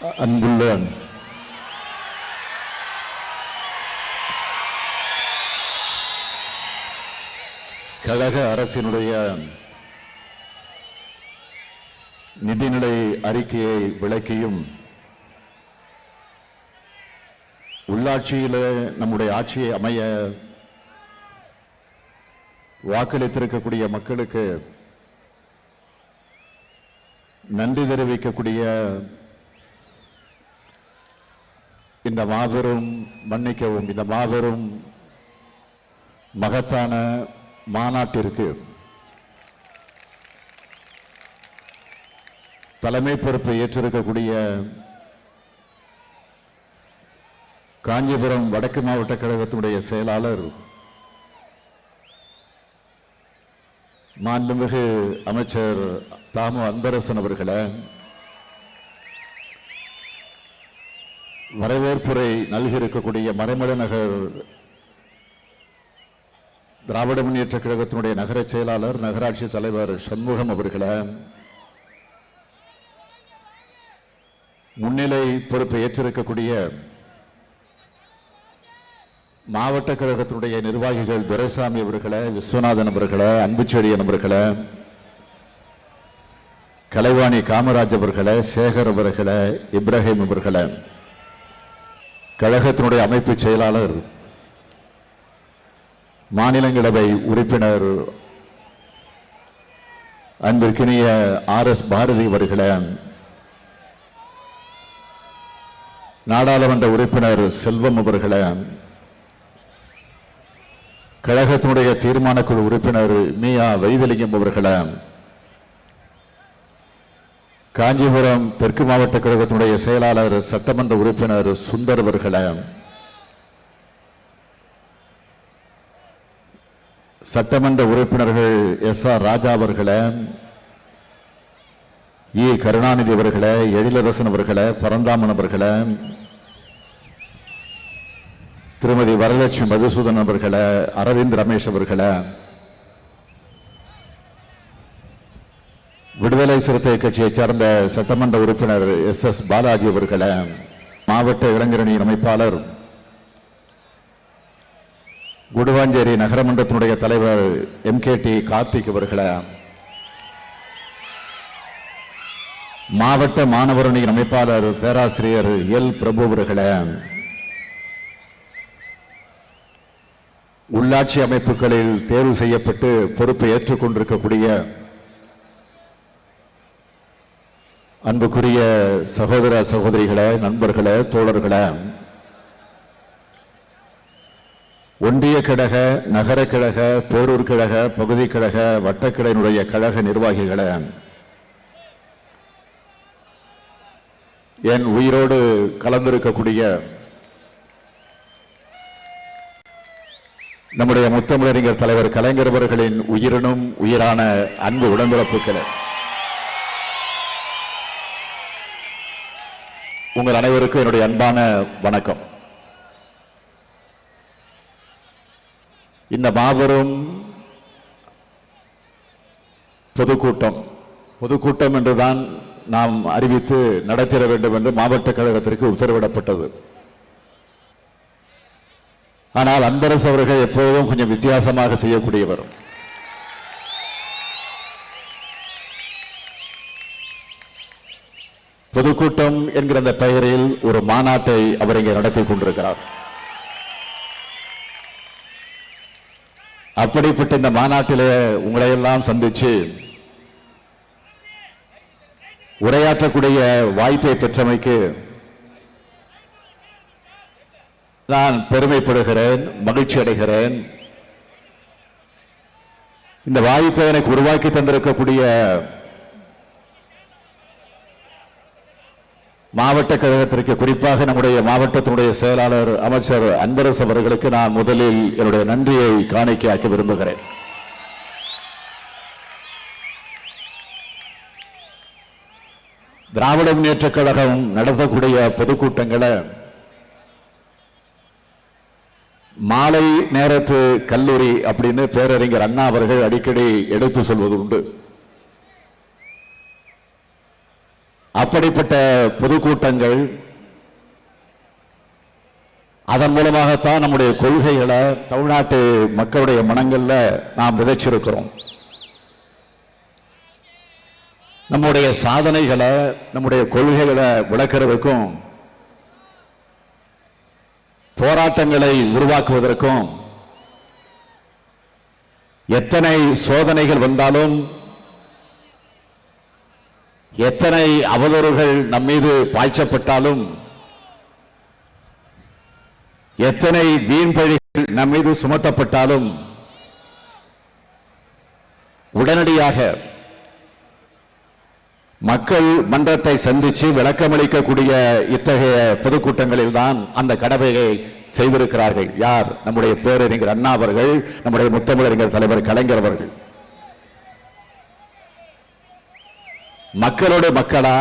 அன்புள்ள கழக அரசினுடைய நிதிநிலை அறிக்கையை விளக்கியும் உள்ளாட்சியில் நம்முடைய ஆட்சியை அமைய வாக்களித்திருக்கக்கூடிய மக்களுக்கு நன்றி தெரிவிக்கக்கூடிய இந்த மாபெரும் மன்னிக்கவும் இந்த மாபெரும் மகத்தான மாநாட்டிற்கு தலைமை பொறுப்பை ஏற்றிருக்கக்கூடிய காஞ்சிபுரம் வடக்கு மாவட்ட கழகத்தினுடைய செயலாளர் மாண்புமிகு அமைச்சர் தாமு அன்பரசன் அவர்களை, வரவேற்புரை நல்கியிருக்கக்கூடிய மறைமலை நகர் திராவிட முன்னேற்ற கழகத்தினுடைய நகர செயலாளர் நகராட்சி தலைவர் சண்முகம் அவர்களை, முன்னிலை பொறுப்பை ஏற்றிருக்கக்கூடிய மாவட்ட கழகத்தினுடைய நிர்வாகிகள் துரைசாமி அவர்களை, விஸ்வநாதன் அவர்களை, அன்புச்செழியன் அவர்களை, கலைவாணி காமராஜ் அவர்களை, சேகர் அவர்களை, இப்ராஹிம் அவர்களை, கழகத்தினுடைய அமைப்பு செயலாளர் மாநிலங்களவை உறுப்பினர் அன்பிற்கினிய RS பாரதி அவர்களை, நாடாளுமன்ற உறுப்பினர் செல்வம் அவர்களை, கழகத்தினுடைய தீர்மான குழு உறுப்பினர் மீயா வைத்திலிங்கம் அவர்களை, காஞ்சிபுரம் தெற்கு மாவட்ட கழகத்தினுடைய செயலாளர் சட்டமன்ற உறுப்பினர் சுந்தர் அவர்களை, சட்டமன்ற உறுப்பினர்கள் SR ராஜா அவர்களை, கருணாநிதி அவர்களை, எழிலரசன் அவர்களை, பரந்தாமன் அவர்களை, திருமதி வரலட்சுமி மதுசூதன் அவர்களை, அரவிந்த் ரமேஷ் அவர்களை, விடுதலை சிறுத்தை கட்சியைச் சார்ந்த சட்டமன்ற உறுப்பினர் SS பாலாஜி அவர்களை, மாவட்ட இளைஞரணியின் அமைப்பாளர் குடுவாஞ்சேரி நகரமன்றத்தினுடைய தலைவர் MKT கார்த்திக் அவர்களை, மாவட்ட மாணவரணியின் அமைப்பாளர் பேராசிரியர் L பிரபு அவர்களை, உள்ளாட்சி அமைப்புகளில் தேர்வு செய்யப்பட்டு பொறுப்பை ஏற்றுக்கொண்டிருக்கக்கூடிய அன்புக்குரிய சகோதர சகோதரிகளே, நண்பர்களே, தோழர்களே, ஒன்றிய கழக, நகர கழக, பேரூர் கழக, பகுதி கழக, வட்டக்கிளையினுடைய கழக நிர்வாகிகளே, என் உயிரோடு கலந்திருக்கக்கூடிய நம்முடைய முத்தமிழறிஞர் தலைவர் கலைஞர் அவர்களின் உயிரினும் உயிரான அன்பு உடன்பிறப்புகளே, உங்கள் அனைவருக்கும் என்னுடைய அன்பான வணக்கம். இந்த மாபெரும் பொதுக்கூட்டம் என்றுதான் நாம் அறிவித்து நடத்திட வேண்டும் என்று மாவட்ட கழகத்திற்கு உத்தரவிடப்பட்டது. ஆனால் அன்பரசு அவர்கள் எப்போதும் கொஞ்சம் வித்தியாசமாக செய்யக்கூடியவர். பொதுக்கூட்டம் என்கிற அந்த பெயரில் ஒரு மாநாட்டை அவர் இங்கே நடத்தி கொண்டிருக்கிறார். அப்படிப்பட்ட இந்த மாநாட்டிலே உங்களை எல்லாம் சந்திச்சு உரையாற்றக்கூடிய வாய்ப்பை பெற்றமைக்கு நான் பெருமைப்படுகிறேன், மகிழ்ச்சி அடைகிறேன். இந்த வாய்ப்பை எனக்கு உருவாக்கி தந்திருக்கக்கூடிய மாவட்ட கழகத்திற்கு, குறிப்பாக நம்முடைய மாவட்டத்தினுடைய செயலாளர் அமைச்சர் அன்பரசு அவர்களுக்கு நான் முதலில் என்னுடைய நன்றியை காணிக்கையாக்க விரும்புகிறேன். திராவிட முன்னேற்ற கழகம் நடத்தக்கூடிய பொதுக்கூட்டங்களை மாலை நேரத்து கல்லூரி அப்படின்னு பேரறிஞர் அண்ணா அவர்கள் அடிக்கடி எடுத்து சொல்வது உண்டு. அப்படிப்பட்ட பொதுக்கூட்டங்கள், அதன் மூலமாகத்தான் நம்முடைய கொள்கைகளை தமிழ்நாட்டு மக்களுடைய மனங்கள்ல நாம் விதைச்சிருக்கிறோம். நம்முடைய சாதனைகளை, நம்முடைய கொள்கைகளை விளக்குறதுக்கும், போராட்டங்களை உருவாக்குவதற்கும், எத்தனை சோதனைகள் வந்தாலும், எத்தனை அவதூறுகள் நம்மீது பாய்ச்சப்பட்டாலும், எத்தனை வீண்பழிகள் நம்மீது சுமத்தப்பட்டாலும், உடனடியாக மக்கள் மன்றத்தை சந்தித்து விளக்கமளிக்கக்கூடிய இத்தகைய பொதுக்கூட்டங்களில் தான் அந்த கடமையை செய்திருக்கிறார்கள். யார்? நம்முடைய பேரறிஞர் அண்ணா அவர்கள், நம்முடைய முத்தமிழறிஞர் தலைவர் கலைஞர் அவர்கள். மக்களோடு மக்களா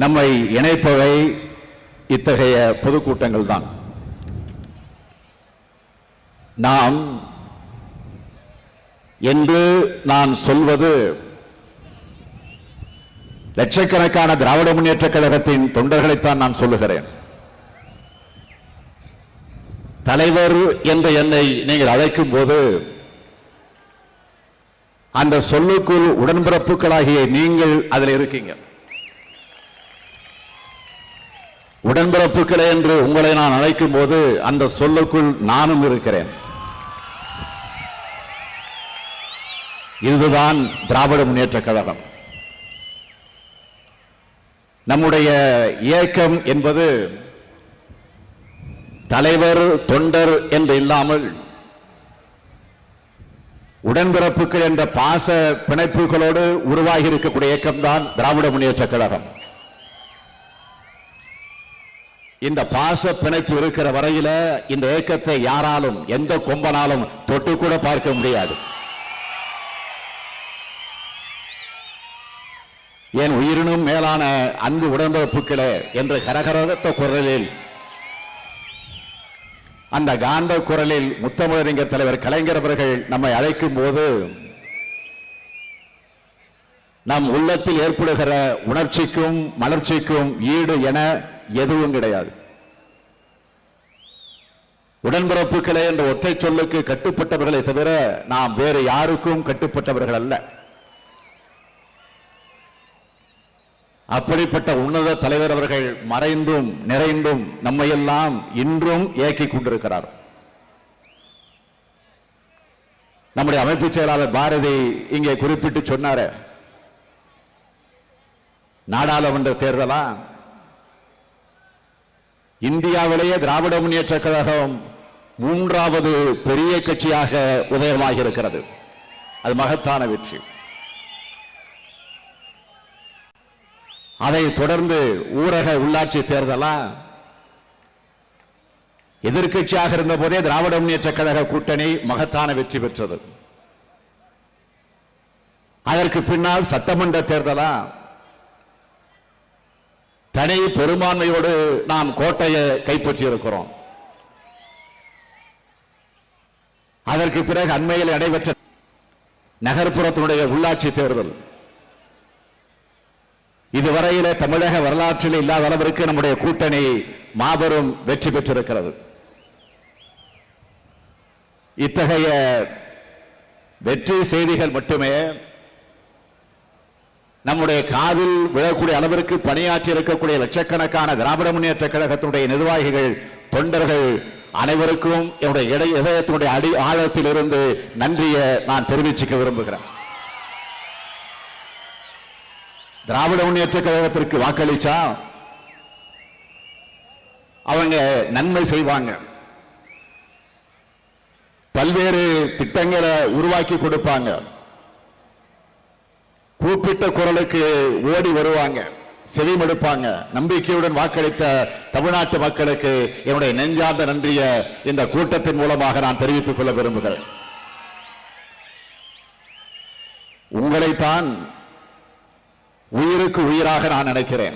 நம்மை இணைப்பவை இத்தகைய பொதுக்கூட்டங்கள் தான். நாம் என்று நான் சொல்வது லட்சக்கணக்கான திராவிட முன்னேற்ற கழகத்தின் தொண்டர்களைத்தான் நான் சொல்லுகிறேன். தலைவர் என்ற என்னை நீங்கள் அழைக்கும் போது அந்த சொல்லுக்குள் உடன்பிறப்புகளாகிய நீங்கள் அதில் இருக்கீங்க. உடன்பிறப்புகளே என்று உங்களை நான் அழைக்கும் போது அந்த சொல்லுக்குள் நானும் இருக்கிறேன். இதுதான் திராவிட முன்னேற்ற கழகம். நம்முடைய இயக்கம் என்பது தலைவர் தொண்டர் என்று இல்லாமல் உடன்பிறப்புகள் என்ற பாச பிணைப்புகளோடு உருவாகி இருக்கக்கூடிய இயக்கம் தான் திராவிட முன்னேற்ற கழகம். இந்த பாச பிணைப்பு இருக்கிற வரையில இந்த இயக்கத்தை யாராலும், எந்த கொம்பனாலும் தொட்டு கூட பார்க்க முடியாது. என் உயிரினும் மேலான அன்பு உடன்பிறப்புகளே என்ற கரகரத்த குரலில், அந்த காந்த குரலில் முத்தமிழறிஞர் தலைவர் கலைஞர் அவர்கள் நம்மை அழைக்கும் போது நம் உள்ளத்தில் ஏற்படுகிற உணர்ச்சிக்கும் மலர்ச்சிக்கும் ஈடு என எதுவும் கிடையாது. உடன்பிறப்புகளே என்ற ஒற்றை சொல்லுக்கு கட்டுப்பட்டவர்களை தவிர நாம் வேறு யாருக்கும் கட்டுப்பட்டவர்கள் அல்ல. அப்படிப்பட்ட உன்னத தலைவர் அவர்கள் மறைந்தும் நிறைந்தும் நம்மையெல்லாம் இன்றும் இயக்கிக் கொண்டிருக்கிறார். நம்முடைய அமைப்பு செயலாளர் பாரதி இங்கே குறிப்பிட்டு சொன்னார், நாடாளுமன்ற தேர்தலா இந்தியாவிலேயே திராவிட முன்னேற்ற கழகம் மூன்றாவது பெரிய கட்சியாக உதயமாகி இருக்கிறது. அது மகத்தான வெற்றி. அதை தொடர்ந்து ஊரக உள்ளாட்சி தேர்தலா எதிர்கட்சியாக இருந்த போதே திராவிட முன்னேற்ற கழக கூட்டணி மகத்தான வெற்றி பெற்றது. அதற்கு பின்னால் சட்டமன்ற தேர்தலா தனி பெரும்பான்மையோடு நாம் கோட்டையை கைப்பற்றி இருக்கிறோம். அதற்கு பிறகு அண்மையில் நடைபெற்ற நகர்ப்புறத்தினுடைய உள்ளாட்சி தேர்தல் இதுவரையிலே தமிழக வரலாற்றில் இல்லாத அளவிற்கு நம்முடைய கூட்டணி மாபெரும் வெற்றி பெற்றிருக்கிறது. இத்தகைய வெற்றி செய்திகள் மட்டுமே நம்முடைய காதில் விழக்கூடிய அளவிற்கு பணியாற்றி இருக்கக்கூடிய லட்சக்கணக்கான திராவிட முன்னேற்ற கழகத்தினுடைய நிர்வாகிகள், தொண்டர்கள் அனைவருக்கும் என்னுடைய இதயத்தினுடைய அடி ஆழத்தில் இருந்து நன்றியை நான் தெரிவிச்சுக்க விரும்புகிறேன். திராவிட முன்னேற்ற கழகத்திற்கு வாக்களிச்சா அவங்க நன்மை செய்வாங்க, பல்வேறு திட்டங்களை உருவாக்கி கொடுப்பாங்க, கூப்பிட்ட குரலுக்கு ஓடி வருவாங்க, செவிமடுப்பாங்க. நம்பிக்கையுடன் வாக்களித்த தமிழ்நாட்டு மக்களுக்கு என்னுடைய நெஞ்சார்ந்த நன்றியை இந்த கூட்டத்தின் மூலமாக நான் தெரிவித்துக் கொள்ள விரும்புகிறேன். உங்களைத்தான் உயிருக்கு உயிராக நான் நினைக்கிறேன்.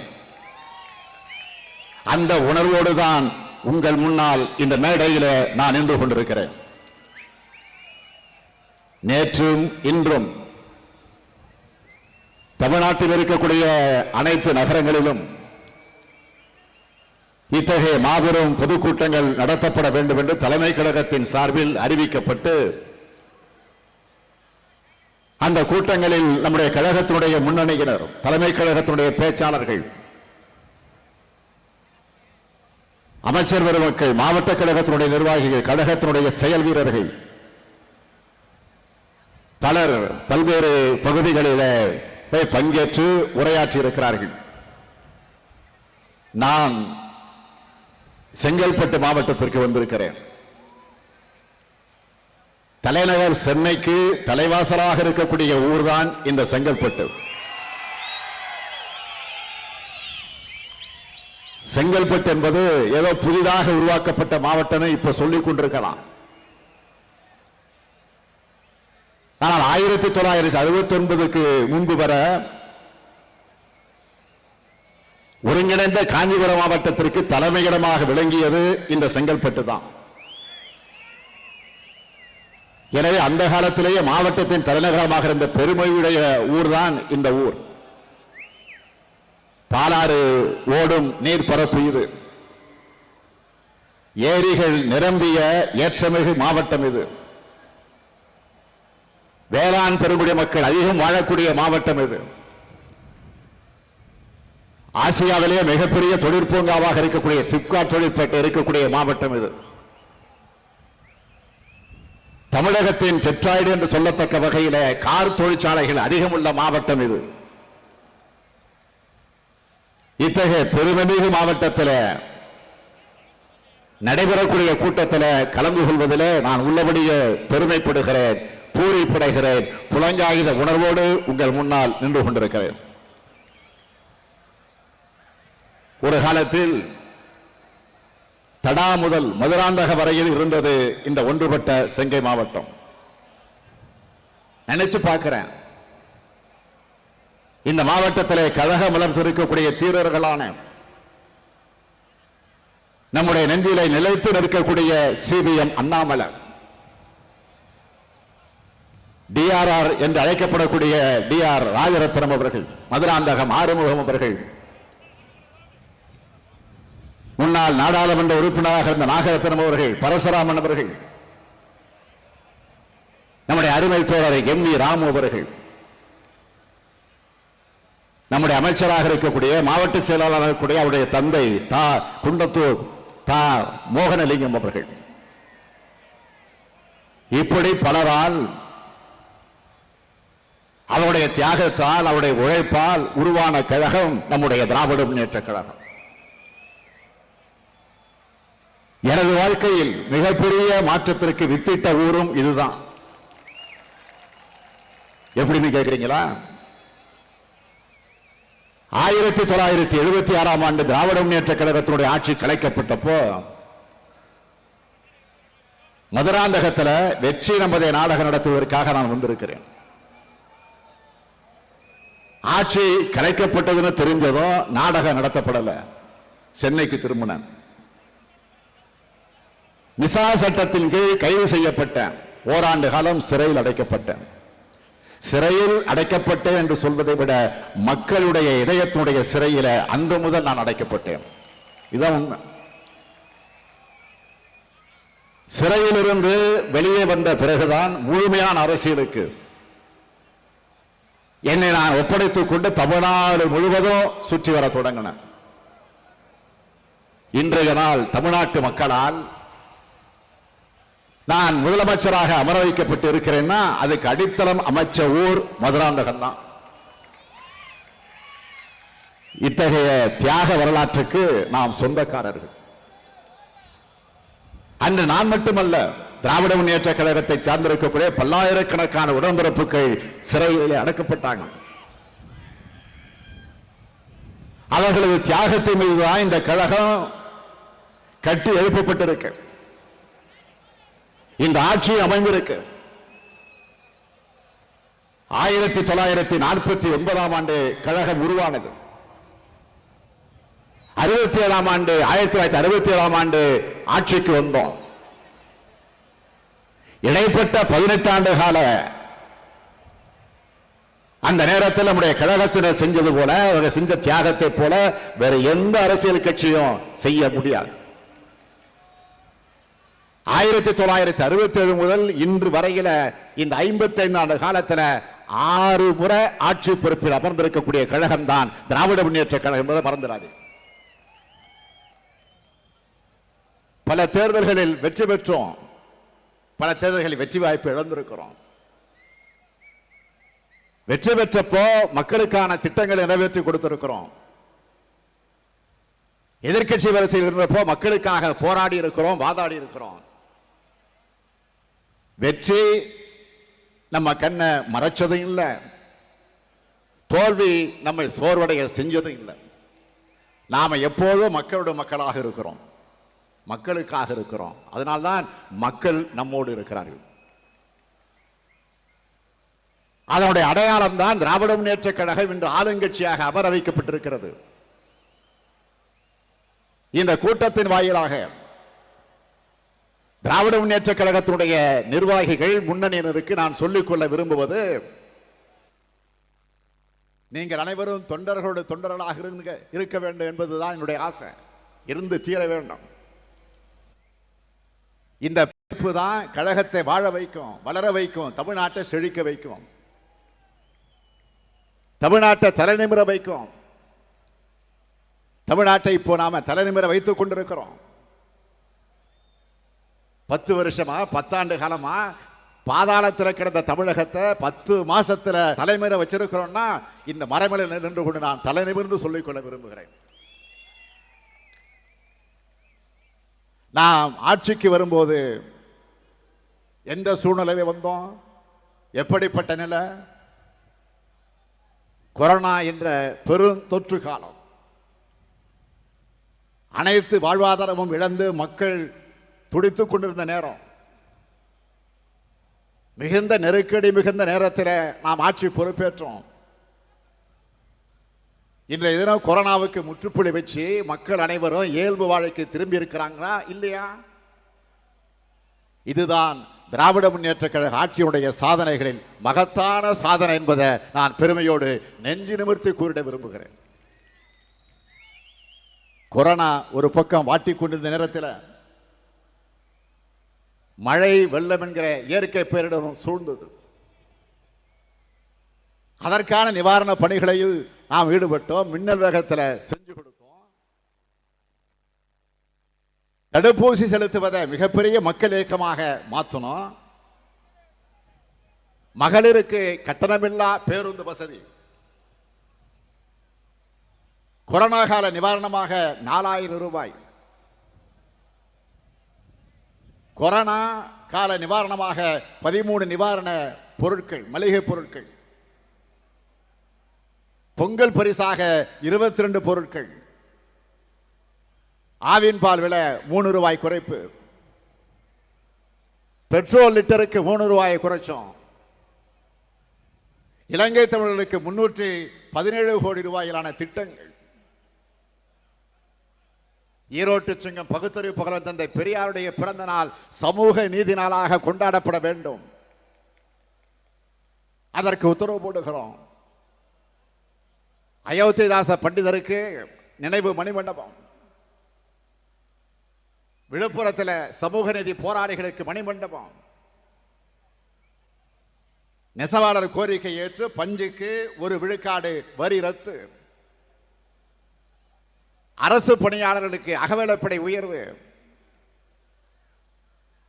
அந்த உணர்வோடு தான் உங்கள் முன்னால் இந்த மேடையில நான் நின்று கொண்டிருக்கிறேன். நேற்றும் இன்றும் தமிழ்நாட்டில் இருக்கக்கூடிய அனைத்து நகரங்களிலும் இத்தகைய மாபெரும் பொதுக்கூட்டங்கள் நடத்தப்பட வேண்டும் என்று தலைமை கழகத்தின் சார்பில் அறிவிக்கப்பட்டு அந்த கூட்டங்களில் நம்முடைய கழகத்தினுடைய முன்னணியினர், தலைமை கழகத்தினுடைய பேச்சாளர்கள், அமைச்சர் பெருமக்கள், மாவட்ட கழகத்தினுடைய நிர்வாகிகள், கழகத்தினுடைய செயல் வீரர்கள் பலர் பல்வேறு பகுதிகளில் பங்கேற்று உரையாற்றி இருக்கிறார்கள். நான் செங்கல்பட்டு மாவட்டத்திற்கு வந்திருக்கிறேன். தலைநகர் சென்னைக்கு தலைவாசலாக இருக்கக்கூடிய ஊர்தான் இந்த செங்கல்பட்டு. செங்கல்பட்டு என்பது ஏதோ புதிதாக உருவாக்கப்பட்ட மாவட்டம் இப்ப சொல்லிக் கொண்டிருக்கலாம். ஆனால் 1969க்கு முன்பு வர ஒருங்கிணைந்த காஞ்சிபுரம் மாவட்டத்திற்கு தலைமையிடமாக விளங்கியது இந்த செங்கல்பட்டு தான். எனவே அந்த காலத்திலேயே மாவட்டத்தின் தலைநகரமாக இருந்த பெருமையுடைய ஊர்தான் இந்த ஊர். பாலாறு ஓடும் நீர்ப்பரப்பு இது. ஏரிகள் நிரம்பிய ஏற்றமிகு மாவட்டம் இது. வேளாண் பெருங்குடி மக்கள் அதிகம் வாழக்கூடிய மாவட்டம் இது. ஆசியாவிலேயே மிகப்பெரிய தொழிற்பூங்காவாக இருக்கக்கூடிய சிப்காட் தொழிற்பேட்டை இருக்கக்கூடிய மாவட்டம் இது. தமிழகத்தின் டெட்ராய்டு என்று சொல்லத்தக்க வகையில கார் தொழிற்சாலைகள் அதிகம் உள்ள மாவட்டம் இது. இத்தகைய பெருமைமிகு மாவட்டத்தில் நடைபெறக்கூடிய கூட்டத்தில் கலந்து கொள்வதில் நான் உள்ளபடியே பெருமைப்படுகிறேன், பூரிப்படைகிறேன், புலங்காயுத உணர்வோடு உங்கள் முன்னால் நின்று கொண்டிருக்கிறேன். ஒரு காலத்தில் தடா முதல் மதுராந்தக வரையில் இருந்தது இந்த ஒன்றுபட்ட செங்கை மாவட்டம். நினைச்சு பார்க்கிறேன், இந்த மாவட்டத்திலே கழக மலர்ந்திருக்கக்கூடிய தீரர்களான நம்முடைய நெஞ்சிலை நிலைத்து நிற்கக்கூடிய சிபிஎம் அண்ணாமலை, டிஆர்ஆர் என்று அழைக்கப்படக்கூடிய டிஆர் ராஜரத்னம் அவர்கள், மதுராந்தகம் ஆறுமுகம் அவர்கள், முன்னாள் நாடாளுமன்ற உறுப்பினராக இருந்த நாகரத்னம் அவர்கள், பரசுராமன் அவர்கள், நம்முடைய அருமை தோழர் எம்.வி. ராமு அவர்கள், நம்முடைய அமைச்சராக இருக்கக்கூடிய மாவட்ட செயலாளராக இருக்கக்கூடிய அவருடைய தந்தை குண்டத்தூர் மோகனலிங்கம் அவர்கள், இப்படி பலரால் அவருடைய தியாகத்தால் அவருடைய உழைப்பால் உருவான கழகம் நம்முடைய திராவிட முன்னேற்ற கழகம். எனது வாழ்க்கையில் மிகப்பெரிய மாற்றத்திற்கு வித்திட்ட ஊரும் இதுதான். எப்படின்னு கேட்கிறீங்களா? 1976ஆம் ஆண்டு திராவிட முன்னேற்ற கழகத்தினுடைய ஆட்சி கலைக்கப்பட்டப்போ மதுராந்தகத்தில் வெற்றி நமதே நாடகம் நடத்துவதற்காக நான் வந்திருக்கிறேன். ஆட்சி கலைக்கப்பட்டதுன்னு தெரிஞ்சதும் நாடகம் நடத்தப்படல. சென்னைக்கு திரும்பினேன். மிசா சட்டத்தின் கீழ் கைது செய்யப்பட்டேன். ஓராண்டு காலம் சிறையில் அடைக்கப்பட்டேன். சிறையில் அடைக்கப்பட்டேன் என்று சொல்வதை விட மக்களுடைய இதயத்தினுடைய சிறையில அன்று முதல் நான் அடைக்கப்பட்டேன். இதான் உண்மை. சிறையிலிருந்து வெளியே வந்த பிறகுதான் முழுமையான அரசியலுக்கு என்னை நான் ஒப்படைத்துக் கொண்டு தமிழ்நாடு முழுவதும் சுற்றி வர தொடங்கினேன். இன்றைய நாள் தமிழ்நாட்டு மக்களால் நான் முதலமைச்சராக அமர வைக்கப்பட்டு இருக்கிறேன்னா அதுக்கு அடித்தளம் அமைச்ச ஊர் மதுராந்தகம் தான். இத்தகைய தியாக வரலாற்றுக்கு நாம் சொந்தக்காரர்கள். அன்று நான் மட்டுமல்ல, திராவிட முன்னேற்ற கழகத்தை சார்ந்திருக்கக்கூடிய பல்லாயிரக்கணக்கான உடன்பிறப்புகள் சிறையிலே அடக்கப்பட்டாங்க. அவர்களது தியாகத்தின் மீதுதான் இந்த கழகம் கட்டி எழுப்பப்பட்டிருக்கு, இந்த ஆட்சி அமைந்திருக்கு. 1949ஆம் ஆண்டு கழகம் உருவானது. 1967ஆம் ஆண்டு ஆட்சிக்கு வந்தோம். இடைப்பட்ட 18 ஆண்டு கால அந்த நேரத்தில் நம்முடைய கழகத்தினர் செஞ்சது போல, அவங்க செஞ்ச தியாகத்தை போல வேற எந்த அரசியல் கட்சியும் செய்ய முடியாது. 1967 முதல் இன்று வரையில இந்த 55 ஆண்டு காலத்தில் 6 முறை ஆட்சி பொறுப்பில் அமர்ந்திருக்கக்கூடிய கழகம் தான் திராவிட முன்னேற்ற கழகம் என்பதை மறந்துடாது. பல தேர்தல்களில் வெற்றி பெற்றோம், பல தேர்தல்களில் வெற்றி வாய்ப்பு இழந்திருக்கிறோம். வெற்றி பெற்றப்போ மக்களுக்கான திட்டங்களை நிறைவேற்றி கொடுத்திருக்கிறோம். எதிர்கட்சி வரிசையில் இருந்தப்போ மக்களுக்காக போராடி இருக்கிறோம், வாதாடி இருக்கிறோம். வெற்றி நம்ம கண்ணை மறைச்சதும் இல்லை, தோல்வி நம்மை சோர்வடைய செஞ்சதும் இல்லை. நாம எப்போதும் மக்களோட மக்களாக இருக்கிறோம், மக்களுக்காக இருக்கிறோம். அதனால்தான் மக்கள் நம்மோடு இருக்கிறார்கள். அதனுடைய அடையாளம் தான் திராவிட முன்னேற்ற கழகம் இன்று ஆளுங்கட்சியாக அமர வைக்கப்பட்டிருக்கிறது. இந்த கூட்டத்தின் வாயிலாக திராவிட முன்னேற்ற கழகத்தினுடைய நிர்வாகிகள், முன்னணியினருக்கு நான் சொல்லிக்கொள்ள விரும்புவது, நீங்கள் அனைவரும் தொண்டர்களோடு தொண்டர்களாக இருக்க வேண்டும் என்பதுதான் என்னுடைய ஆசை. இருந்து தீர வேண்டும். இந்த பிரிப்பு தான் கழகத்தை வாழ வைக்கும், வளர வைக்கும், தமிழ்நாட்டை செழிக்க வைக்கும், தமிழ்நாட்டை தலைநிமிர வைக்கும். தமிழ்நாட்டை இப்போ நாம தலைநிமிர வைத்துக் கொண்டிருக்கிறோம். 10 வருஷமா, 10 ஆண்டு காலமா பாதாளத்தில் கிடந்த தமிழகத்தை 10 மாசத்துல தலைமையில வச்சிருக்கிறோம்னா இந்த மரமலையில் நின்று கொண்டு நான் தலைநிமிர்ந்து சொல்லிக்கொள்ள விரும்புகிறேன். நாம் ஆட்சிக்கு வரும்போது எந்த சூழ்நிலையில் வந்தோம், எப்படிப்பட்ட நிலை? கொரோனா என்ற பெரும் தொற்று காலம், அனைத்து வாழ்வாதாரமும் இழந்து மக்கள் துடித்துக் கொண்டிருந்த நேரம், மிகுந்த நெருக்கடி மிகுந்த நேரத்தில் நாம் ஆட்சி பொறுப்பேற்றோம். இன்றைய தினம் கொரோனாவுக்கு முற்றுப்புள்ளி வச்சு மக்கள் அனைவரும் இயல்பு வாழ்க்கைக்கு திரும்பி இருக்கிறாங்களா இல்லையா? இதுதான் திராவிட முன்னேற்ற கழக ஆட்சியுடைய சாதனைகளில் மகத்தான சாதனை என்பதை நான் பெருமையோடு நெஞ்சு நிமிர்த்தி கூறிட விரும்புகிறேன். கொரோனா ஒரு பக்கம் வாட்டிக் கொண்டிருந்த நேரத்தில் மழை, வெள்ளம் என்கிற இயற்கை பேரிடரும் சூழ்ந்தது. அதற்கான நிவாரண பணிகளையும் நாம் ஈடுபட்டோம், மின்னல் வேகத்தில் செஞ்சு கொடுத்தோம். தடுப்பூசி செலுத்துவதை மிகப்பெரிய மக்கள் இயக்கமாக மாற்றணும். மகளிருக்கு கட்டணமில்லா பேருந்து வசதி, கொரோனா கால நிவாரணமாக 4000 ரூபாய், கொரோனா கால நிவாரணமாக 13 நிவாரண பொருட்கள், மளிகை பொருட்கள், பொங்கல் பரிசாக 22 பொருட்கள், ஆவின் பால் விலை 3 ரூபாய் குறைப்பு, பெட்ரோல் லிட்டருக்கு 3 ரூபாயை குறைச்சோம். இலங்கை தமிழர்களுக்கு 317 கோடி ரூபாயிலான திட்டங்கள். ஈரோட்டு சிங்கம் பகுத்தறிவு புகழ் தந்தை பெரியாருடைய பிறந்த நாள் சமூக நீதி நாளாக கொண்டாடப்பட வேண்டும். அதற்கு உத்தரவு போடுகிறோம். அயோத்திதாச பண்டிதருக்கு நினைவு மணிமண்டபம், விழுப்புரத்தில் சமூக நீதி போராளிகளுக்கு மணிமண்டபம், நெசவாளர் கோரிக்கை ஏற்று பஞ்சுக்கு 1 விழுக்காடு வரி ரத்து, அரசு பணியாளர்களுக்கு அகவிலைப்படை உயர்வு,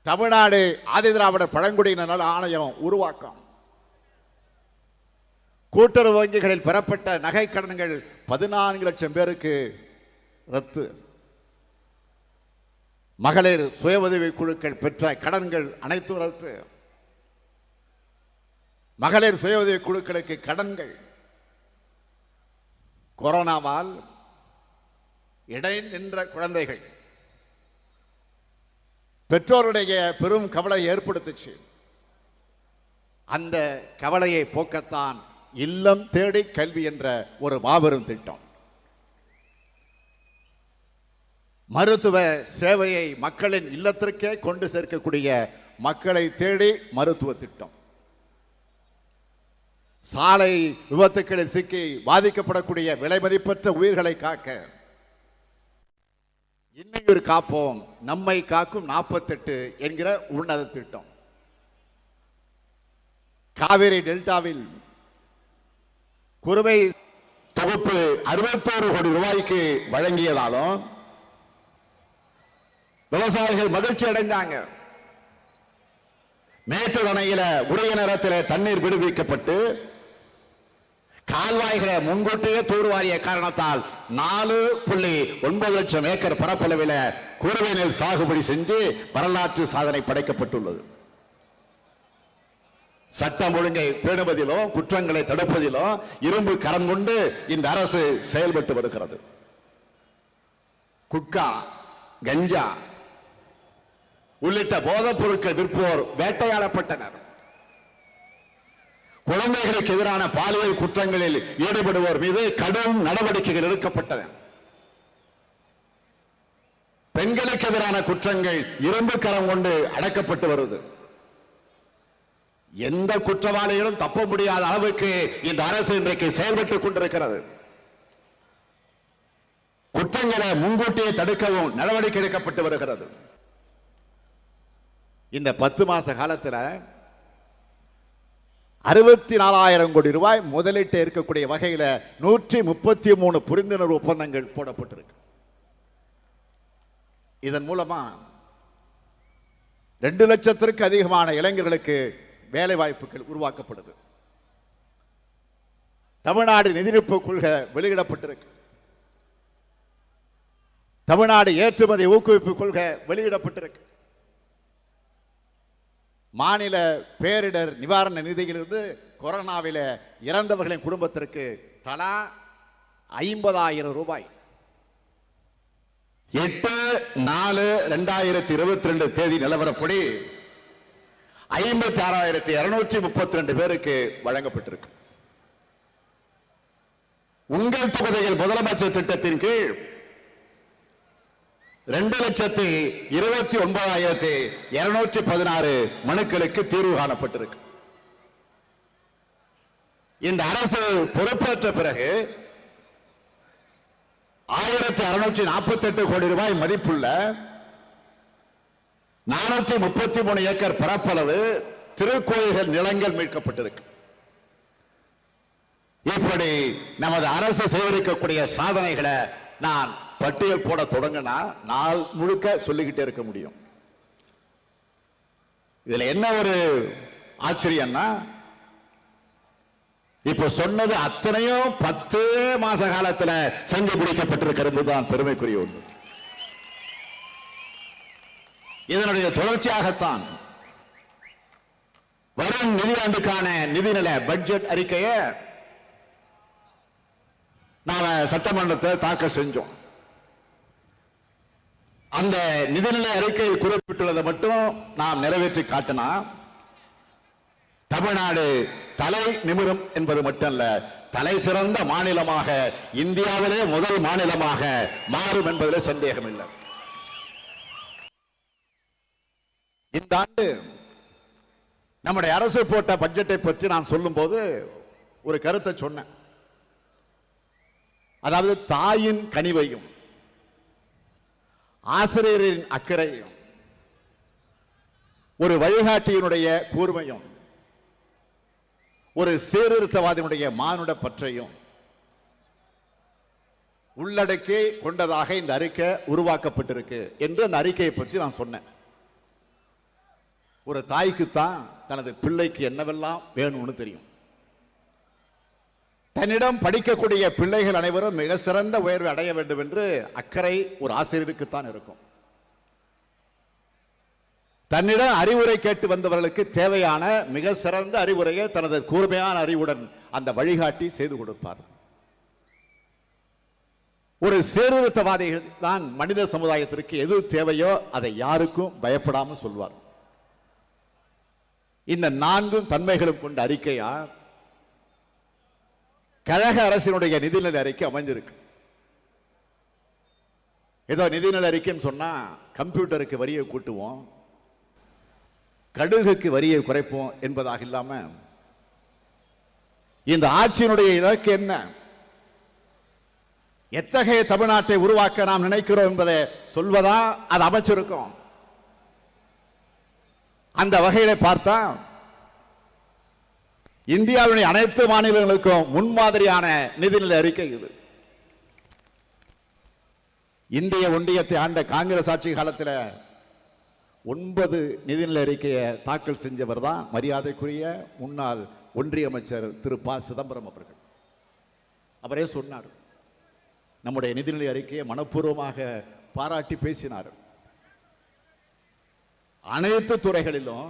தமிழ்நாடு ஆதிதிராவிடர் பழங்குடியினர் நல ஆணையம் உருவாக்கம், கூட்டுறவு வங்கிகளில் பெறப்பட்ட நகை கடன்கள் 14 லட்சம் பேருக்கு ரத்து, மகளிர் சுய உதவி குழுக்கள் பெற்ற கடன்கள் அனைத்தும் ரத்து, மகளிர் சுய உதவி குழுக்களுக்கு கடன்கள். கொரோனாவால் இடை நின்ற குழந்தைகள் பெற்றோருடைய பெரும் கவலை ஏற்படுத்துச்சு. அந்த கவலையை போக்கத்தான் இல்லம் தேடி கல்வி என்ற ஒரு மாபெரும் திட்டம். மருத்துவ சேவையை மக்களின் இல்லத்திற்கே கொண்டு சேர்க்கக்கூடிய மக்களை தேடி மருத்துவ திட்டம். சாலை விபத்துக்களில் சிக்கி பாதிக்கப்படக்கூடிய விலை மதிப்பற்ற உயிர்களை காக்க இன்னையொரு காப்போம் நம்மை காக்கும் 48 என்கிற உன்னத திட்டம். காவிரி டெல்டாவில் குறுவை தொகுப்பு 61 கோடி ரூபாய்க்கு வழங்கியதாலும் விவசாயிகள் மகிழ்ச்சி அடைந்தாங்க. மேட்டூர் அணையில உரிய நேரத்தில் தண்ணீர் விடுவிக்கப்பட்டு கால்வாய்களை முன்கூட்டியே தூர்வாரிய காரணத்தால் 4.9 லட்சம் ஏக்கர் பரப்பளவில் குறுவை நெல் சாகுபடி செஞ்சு வரலாற்று சாதனை படைக்கப்பட்டுள்ளது. சட்டம் ஒழுங்கை பேணுவதிலோ குற்றங்களை தடுப்பதிலோ இரும்பு கரம் கொண்டு இந்த அரசு செயல்பட்டு வருகிறது. குட்கா, கஞ்சா உள்ளிட்ட போதைப் பொருட்கள் விற்போர் வேட்டையாடப்பட்டனர். குழந்தைகளுக்கு எதிரான பாலியல் குற்றங்களில் ஈடுபடுவோர் மீது கடும் நடவடிக்கைகள் எடுக்கப்பட்டன. பெண்களுக்கு எதிரான குற்றங்கள் இரும்பு கரம் கொண்டு அடக்கப்பட்டு வருது. எந்த குற்றவாளிகளும் தப்ப முடியாத அளவுக்கு இந்த அரசு இன்றைக்கு செயல்பட்டுக் கொண்டிருக்கிறது. குற்றங்களை முன்கூட்டியே தடுக்கவும் நடவடிக்கை எடுக்கப்பட்டு வருகிறது. இந்த 10 மாச காலத்தில் 64,000 கோடி ரூபாய் முதலீட்டு இருக்கக்கூடிய வகையில் 133 புரிந்துணர்வு ஒப்பந்தங்கள் போடப்பட்டிருக்கு. இதன் மூலமா 2 லட்சத்திற்கு அதிகமான இளைஞர்களுக்கு வேலை வாய்ப்புகள் உருவாக்கப்படுது. தமிழ்நாடு நிதிநிறுவன கொள்கை வெளியிடப்பட்டிருக்கு. தமிழ்நாடு ஏற்றுமதி ஊக்குவிப்பு கொள்கை வெளியிடப்பட்டிருக்கு. மாநில பேரிடர் நிவாரண நிதியிலிருந்து கொரோனாவில் இறந்தவர்களின் குடும்பத்திற்கு தலா 50,000 ரூபாய் 8/4/2022 தேதி நிலவரப்படி 56,232 பேருக்கு வழங்கப்பட்டிருக்கு. உங்கள் தொகுதியில் முதலமைச்சர் திட்டத்தின் கீழ் 2,29,216 மனுக்களுக்கு தீர்வு காணப்பட்டிருக்கு. இந்த அரசு பொறுப்பேற்ற பிறகு 1,648 கோடி ரூபாய் மதிப்புள்ள 433 ஏக்கர் பரப்பளவு திருக்கோயில்கள் நிலங்கள் மீட்கப்பட்டிருக்கு. இப்படி நமது அரசு செய்திருக்கக்கூடிய சாதனைகளை நான் பட்டியல் போட தொடங்கினா நாள் முழுக்க சொல்லிக்கிட்டே இருக்க முடியும். இதுல என்ன ஒரு ஆச்சரியம்னா, இப்ப சொன்னது அத்தனையும் 10 மாச காலத்துல செஞ்சு முடிக்கப்பட்டிருக்கிறது தான் பெருமைக்குரிய ஒன்று. இதனுடைய தொடர்ச்சியாகத்தான் வரும் நிதியாண்டுக்கான நிதிநில பட்ஜெட் அறிக்கையை நாம சட்டமன்றத்தில் தாக்கல் செஞ்சோம். அந்த நிதிநிலை அறிக்கையில் குறிப்பிட்டுள்ளதை மட்டும் நாம் நிறைவேற்றி காட்டினா தமிழ்நாடு தலை நிமிரும் என்பது மட்டுமல்ல, தலை சிறந்த மாநிலமாக இந்தியாவிலே முதல் மாநிலமாக மாறும் என்பதில் சந்தேகம் இல்லை. இந்த ஆண்டு நம்முடைய அரசு போட்ட பட்ஜெட்டை பற்றி நான் சொல்லும் போது ஒரு கருத்தை சொன்னேன். அதாவது தாயின் கனிவையும் ஆசிரியரின் அக்கறையும் ஒரு வழிகாட்டியினுடைய கூர்மையும் ஒரு சீர்திருத்தவாதியினுடைய மானுட பற்றையும் உள்ளடக்கி கொண்டதாக இந்த அறிக்கை உருவாக்கப்பட்டிருக்கு என்று அந்த அறிக்கையை பற்றி நான் சொன்னேன். ஒரு தாய்க்குத்தான் தனது பிள்ளைக்கு என்னவெல்லாம் வேணும்னு தெரியும். தன்னிடம் படிக்கக்கூடிய பிள்ளைகள் அனைவரும் மிக சிறந்த உயர்வை அடைய வேண்டும் என்று அக்கறை ஒரு ஆசிரியருக்குத்தான் இருக்கும். தன்னிடம் அறிவுரை கேட்டு வந்தவர்களுக்கு தேவையான மிக சிறந்த அறிவுரையை தனது கூர்மையான அறிவுடன் அந்த வழிகாட்டி செய்து கொடுப்பார். ஒரு சீர்திருத்தவாதிகள் தான் மனித சமுதாயத்திற்கு எது தேவையோ அதை யாருக்கும் பயப்படாமல் சொல்வார். இந்த 4 தன்மைகளும் கொண்ட அறிக்கையா கழக அரசினுடைய நிதிநிலை அறிக்கை அமைஞ்சிருக்கு. ஏதோ நிதிநிலை அறிக்கைன்னு சொன்னா கம்ப்யூட்டருக்கு வரியை கூட்டுவோம், கடுகுக்கு வரியை குறைப்போம் என்பதாக இல்லாம இந்த ஆட்சியினுடைய இலக்கு என்ன? எத்தகைய தமிழ்நாட்டை உருவாக்க நாம் நினைக்கிறோம் என்பதை சொல்வதா அது அமைச்சிருக்கும். அந்த வகையில பார்த்தா இந்தியாவுடைய அனைத்து மாநிலங்களுக்கும் முன்மாதிரியான நிதிநிலை அறிக்கை இது. இந்திய ஒன்றியத்தை ஆண்ட காங்கிரஸ் ஆட்சி காலத்தில் 9 நிதிநிலை அறிக்கையை தாக்கல் செஞ்சவர் தான் மரியாதைக்குரிய முன்னாள் ஒன்றிய அமைச்சர் திரு ப சிதம்பரம் அவர்கள். அவரே சொன்னார், நம்முடைய நிதிநிலை அறிக்கையை மனப்பூர்வமாக பாராட்டி பேசினார். அனைத்து துறைகளிலும்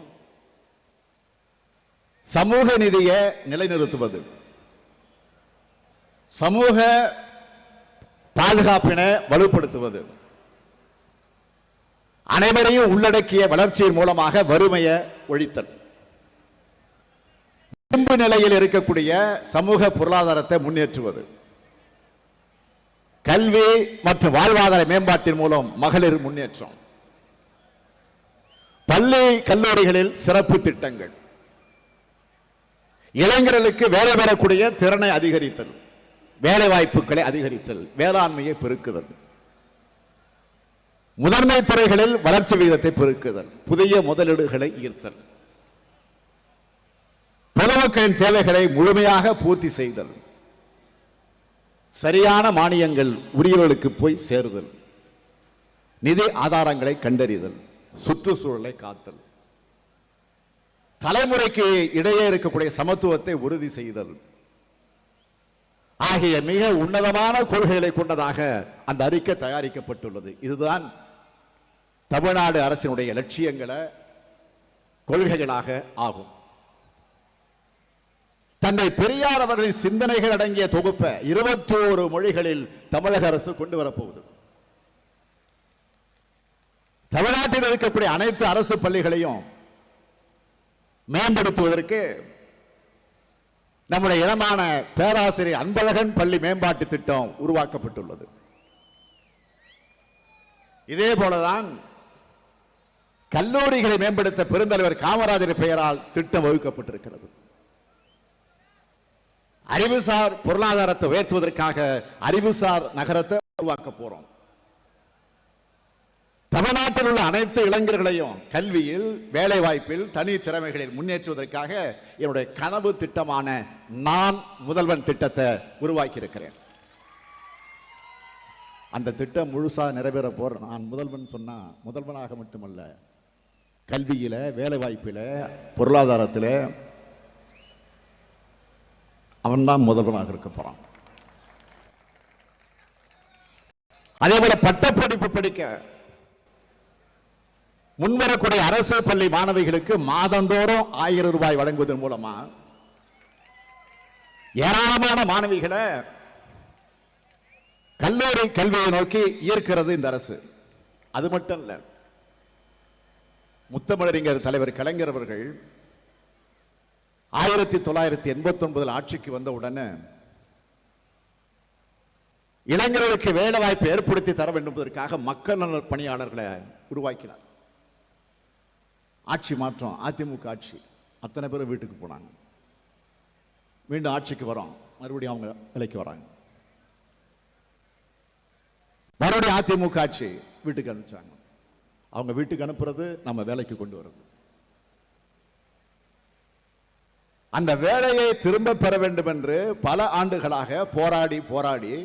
சமூக நிதியை நிலைநிறுத்துவது, சமூக பாதுகாப்பினை வலுப்படுத்துவது, அனைவரையும் உள்ளடக்கிய வளர்ச்சியின் மூலமாக வறுமையை ஒழித்தல், விளிம்பு நிலையில் இருக்கக்கூடிய சமூக பொருளாதாரத்தை முன்னேற்றுவது, கல்வி மற்றும் வாழ்வாதார மேம்பாட்டின் மூலம் மகளிர் முன்னேற்றம், பள்ளி கல்லூரிகளில் சிறப்பு திட்டங்கள், இளைஞர்களுக்கு வேலை பெறக்கூடிய திறனை அதிகரித்தல், வேலை வாய்ப்புகளை அதிகரித்தல், வேளாண்மையை பெருக்குதல், முதன்மை துறைகளில் வளர்ச்சி விகிதத்தை பெருக்குதல், புதிய முதலீடுகளை ஈர்த்தல், பொதுமக்களின் தேவைகளை முழுமையாக பூர்த்தி செய்தல், சரியான மானியங்கள் உரியவர்களுக்கு போய் சேருதல், நிதி ஆதாரங்களை கண்டறிதல், சுற்றுச்சூழலை காத்தல், தலைமுறைக்கு இடையே இருக்கக்கூடிய சமத்துவத்தை உறுதி செய்தல் ஆகிய மிக உன்னதமான கொள்கைகளை கொண்டதாக அந்த அறிக்கை தயாரிக்கப்பட்டுள்ளது. இதுதான் தமிழ்நாடு அரசினுடைய லட்சியங்களை கொள்கைகளாக ஆகும். தந்தை பெரியார் அவர்களின் சிந்தனைகள் அடங்கிய தொகுப்பை 21 மொழிகளில் தமிழக அரசு கொண்டு வரப்போகுது. தமிழ்நாட்டில் இருக்கக்கூடிய அனைத்து அரசு பள்ளிகளையும் மேம்படுத்துவதற்கு நம்முடைய இனமான பேராசிரியர் அன்பழகன் பள்ளி மேம்பாட்டு திட்டம் உருவாக்கப்பட்டுள்ளது. இதே போலதான் கல்லூரிகளை மேம்படுத்த பெருந்தலைவர் காமராஜர் பெயரால் திட்டம் வகுக்கப்பட்டிருக்கிறது. அறிவுசார் பொருளாதாரத்தை உயர்த்துவதற்காக அறிவுசார் நகரத்தை உருவாக்க போறோம். தமிழ்நாட்டில் உள்ள அனைத்து இளைஞர்களையும் கல்வியில், வேலை வாய்ப்பில், தனி திறமைகளில் முன்னேற்றுவதற்காக என்னுடைய கனவு திட்டமான நான் முதல்வன் திட்டத்தை உருவாக்கி இருக்கிறேன். அந்த திட்டம் முழுசா நிறைவேற போற நான் முதல்வன் சொன்னா முதல்வனாக மட்டுமல்ல, கல்வியில, வேலை வாய்ப்பில, பொருளாதாரத்தில் அவன் தான் முதல்வனாக இருக்க போறான். அதே போல பட்டப்படிப்பு படிக்க முன்வரக்கூடிய அரசு பள்ளி மாணவிகளுக்கு மாதந்தோறும் 1000 ரூபாய் வழங்குவதன் மூலமா ஏராளமான மாணவிகளை கல்லூரி கல்வியை நோக்கி ஈர்க்கிறது இந்த அரசு. அது மட்டும் இல்ல, முத்தமிழறிஞர் தலைவர் கலைஞர் அவர்கள் 1989 ஆட்சிக்கு வந்த உடனே இளைஞர்களுக்கு வேலை வாய்ப்பு ஏற்படுத்தி தர வேண்டும் என்பதற்காக மக்கள் நல பணியாளர்களை உருவாக்கினார். ஆட்சி மாற்றம், அதிமுக ஆட்சி, அத்தனை பேரும் வீட்டுக்கு போனாங்க. மீண்டும் ஆட்சிக்கு வரோம், மறுபடியும் அவங்க வேலைக்கு வராங்க. மறுபடியும் அதிமுக ஆட்சி, வீட்டுக்கு அனுப்பிச்சாங்க. அவங்க வீட்டுக்கு அனுப்புறது, நம்ம வேலைக்கு கொண்டு வர்றது. அந்த வேலையை திரும்ப பெற வேண்டும் என்று பல ஆண்டுகளாக போராடி போராடி